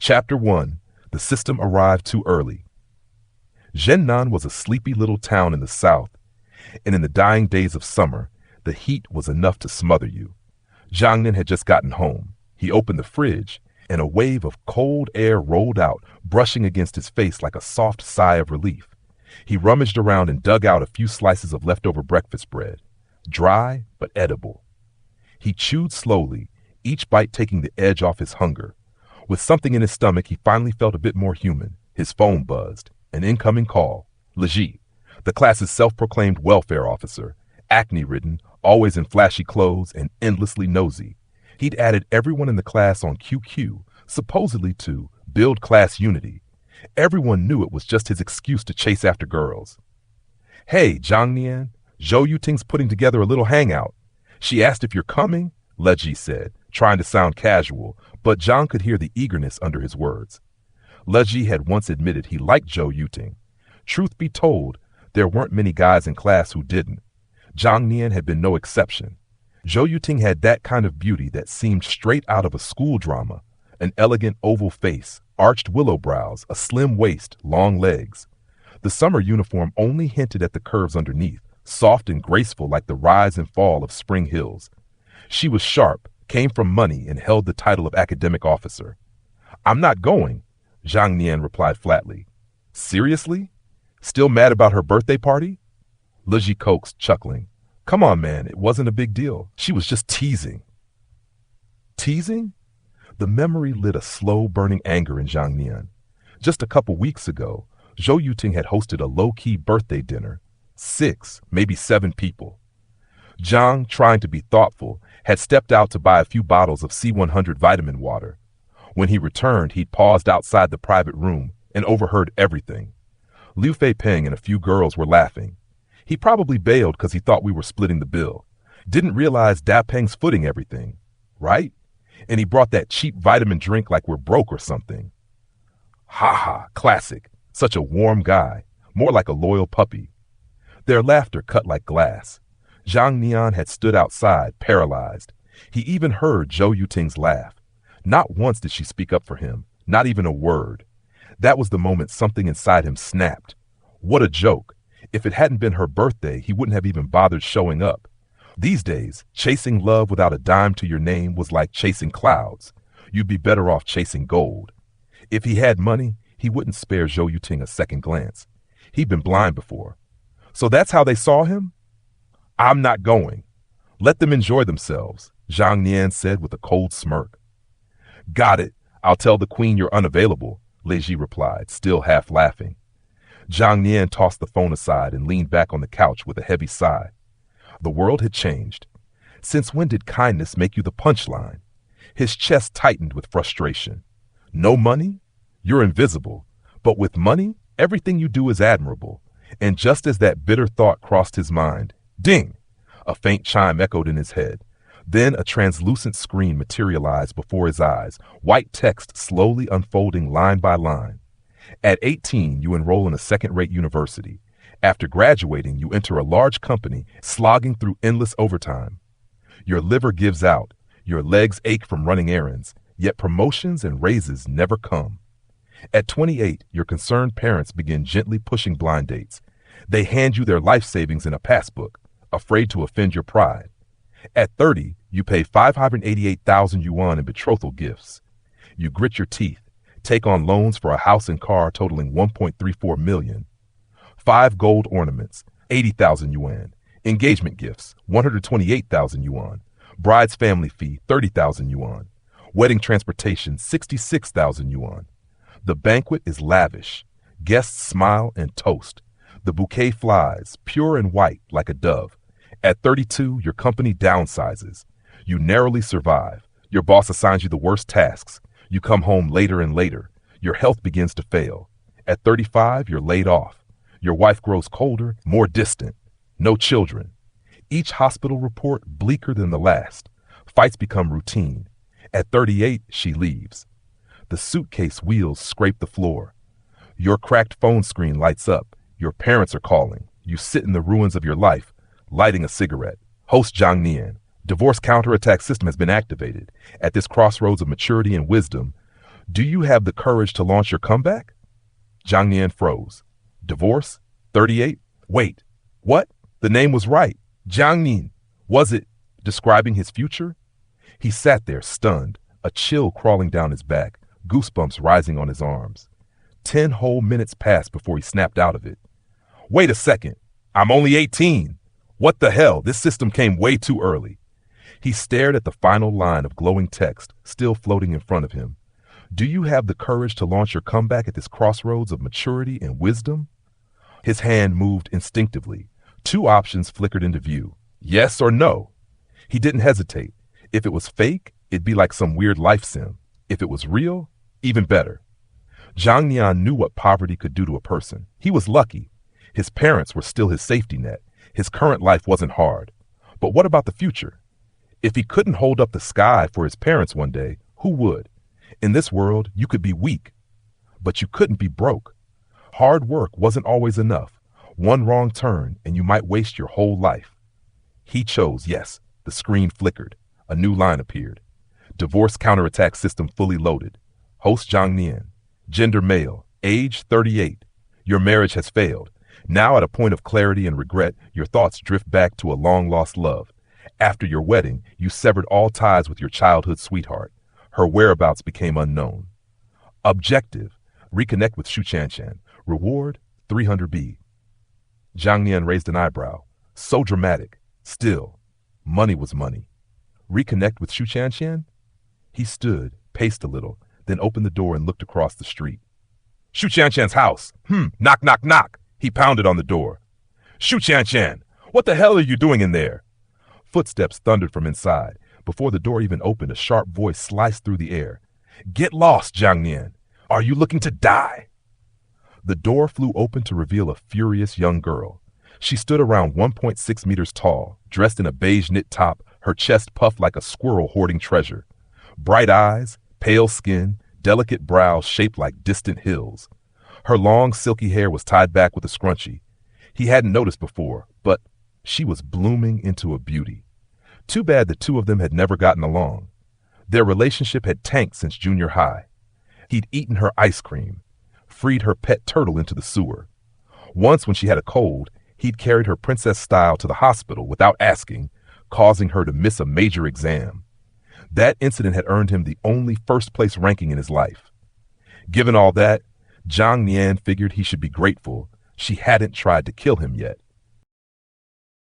Chapter 1. The System Arrived Too Early. Jiang Nian was a sleepy little town in the south, and in the dying days of summer, the heat was enough to smother you. Jiang Nian had just gotten home. He opened the fridge, and a wave of cold air rolled out, brushing against his face like a soft sigh of relief. He rummaged around and dug out a few slices of leftover breakfast bread, dry but edible. He chewed slowly, each bite taking the edge off his hunger. With something in his stomach, he finally felt a bit more human. His phone buzzed. An incoming call. Leji, the class's self-proclaimed welfare officer, acne-ridden, always in flashy clothes, and endlessly nosy. He'd added everyone in the class on QQ, supposedly to build class unity. Everyone knew it was just his excuse to chase after girls. "Hey, Jiang Nian, Zhou Yuting's putting together a little hangout. She asked if you're coming," Leji said, trying to sound casual, but Jiang could hear the eagerness under his words. Leji had once admitted he liked Zhou Yuting. Truth be told, there weren't many guys in class who didn't. Jiang Nian had been no exception. Zhou Yuting had that kind of beauty that seemed straight out of a school drama, an elegant oval face, arched willow brows, a slim waist, long legs. The summer uniform only hinted at the curves underneath, soft and graceful like the rise and fall of spring hills. She was sharp, came from money, and held the title of academic officer. "I'm not going," Jiang Nian replied flatly. "Seriously? Still mad about her birthday party?" Leji coaxed, chuckling. "Come on, man, it wasn't a big deal. She was just teasing." Teasing? The memory lit a slow burning anger in Jiang Nian. Just a couple weeks ago, Zhou Yuting had hosted a low-key birthday dinner. 6, maybe 7 people. Jiang, trying to be thoughtful, had stepped out to buy a few bottles of C100 vitamin water. When he returned, he'd paused outside the private room and overheard everything. Liu Feipeng and a few girls were laughing. He probably bailed because he thought we were splitting the bill. Didn't realize Dapeng's footing everything, right? And he brought that cheap vitamin drink like we're broke or something. Ha ha, classic. Such a warm guy, more like a loyal puppy. Their laughter cut like glass. Jiang Nian had stood outside, paralyzed. He even heard Zhou Yuting's laugh. Not once did she speak up for him, not even a word. That was the moment something inside him snapped. What a joke. If it hadn't been her birthday, he wouldn't have even bothered showing up. These days, chasing love without a dime to your name was like chasing clouds. You'd be better off chasing gold. If he had money, he wouldn't spare Zhou Yuting a second glance. He'd been blind before. So that's how they saw him? "I'm not going. Let them enjoy themselves," Jiang Nian said with a cold smirk. "Got it. I'll tell the queen you're unavailable," Leji replied, still half laughing. Jiang Nian tossed the phone aside and leaned back on the couch with a heavy sigh. The world had changed. Since when did kindness make you the punchline? His chest tightened with frustration. No money? You're invisible. But with money, everything you do is admirable. And just as that bitter thought crossed his mind, ding! A faint chime echoed in his head. Then a translucent screen materialized before his eyes, white text slowly unfolding line by line. At 18, you enroll in a second-rate university. After graduating, you enter a large company, slogging through endless overtime. Your liver gives out, your legs ache from running errands, yet promotions and raises never come. At 28, your concerned parents begin gently pushing blind dates. They hand you their life savings in a passbook, afraid to offend your pride. At 30, you pay 588,000 yuan in betrothal gifts. You grit your teeth, take on loans for a house and car totaling 1.34 million. 5 gold ornaments, 80,000 yuan. Engagement gifts, 128,000 yuan. Bride's family fee, 30,000 yuan. Wedding transportation, 66,000 yuan. The banquet is lavish. Guests smile and toast. The bouquet flies, pure and white like a dove. At 32, your company downsizes. You narrowly survive. Your boss assigns you the worst tasks. You come home later and later. Your health begins to fail. At 35, you're laid off. Your wife grows colder, more distant. No children. Each hospital report bleaker than the last. Fights become routine. At 38, she leaves. The suitcase wheels scrape the floor. Your cracked phone screen lights up. Your parents are calling. You sit in the ruins of your life, lighting a cigarette. Host Jiang Nian. Divorce counterattack system has been activated. At this crossroads of maturity and wisdom, Do you have the courage to launch your comeback? Jiang Nian froze. Divorce? 38? Wait, what? The name was right. Jiang Nian. Was it describing his future? He sat there stunned, a chill crawling down his back, goosebumps rising on his arms. 10 whole minutes passed before he snapped out of it. Wait a second. I'm only 18. What the hell? This system came way too early. He stared at the final line of glowing text still floating in front of him. Do you have the courage to launch your comeback at this crossroads of maturity and wisdom? His hand moved instinctively. 2 options flickered into view. Yes or no. He didn't hesitate. If it was fake, it'd be like some weird life sim. If it was real, even better. Jiang Nian knew what poverty could do to a person. He was lucky. His parents were still his safety net. His current life wasn't hard. But what about the future? If he couldn't hold up the sky for his parents one day, who would? In this world, you could be weak, but you couldn't be broke. Hard work wasn't always enough. One wrong turn, and you might waste your whole life. He chose yes. The screen flickered. A new line appeared. Divorce counterattack system fully loaded. Host Jiang Nian. Gender male. Age 38. Your marriage has failed. Now at a point of clarity and regret, your thoughts drift back to a long-lost love. After your wedding, you severed all ties with your childhood sweetheart. Her whereabouts became unknown. Objective. Reconnect with Shu Chanchan. Reward, 300B. Jiang Nian raised an eyebrow. So dramatic. Still, money was money. Reconnect with Shu Chanchan? He stood, paced a little, then opened the door and looked across the street. Shu Chanchan's house. Knock, knock, knock. He pounded on the door. Shu Chanchan, what the hell are you doing in there? Footsteps thundered from inside. Before the door even opened, a sharp voice sliced through the air. Get lost, Jiang Nian. Are you looking to die? The door flew open to reveal a furious young girl. She stood around 1.6 meters tall, dressed in a beige knit top, her chest puffed like a squirrel hoarding treasure. Bright eyes, pale skin, delicate brows shaped like distant hills. Her long, silky hair was tied back with a scrunchie. He hadn't noticed before, but she was blooming into a beauty. Too bad the two of them had never gotten along. Their relationship had tanked since junior high. He'd eaten her ice cream, freed her pet turtle into the sewer. Once when she had a cold, he'd carried her princess style to the hospital without asking, causing her to miss a major exam. That incident had earned him the only first-place ranking in his life. Given all that, Jiang Nian figured he should be grateful she hadn't tried to kill him yet.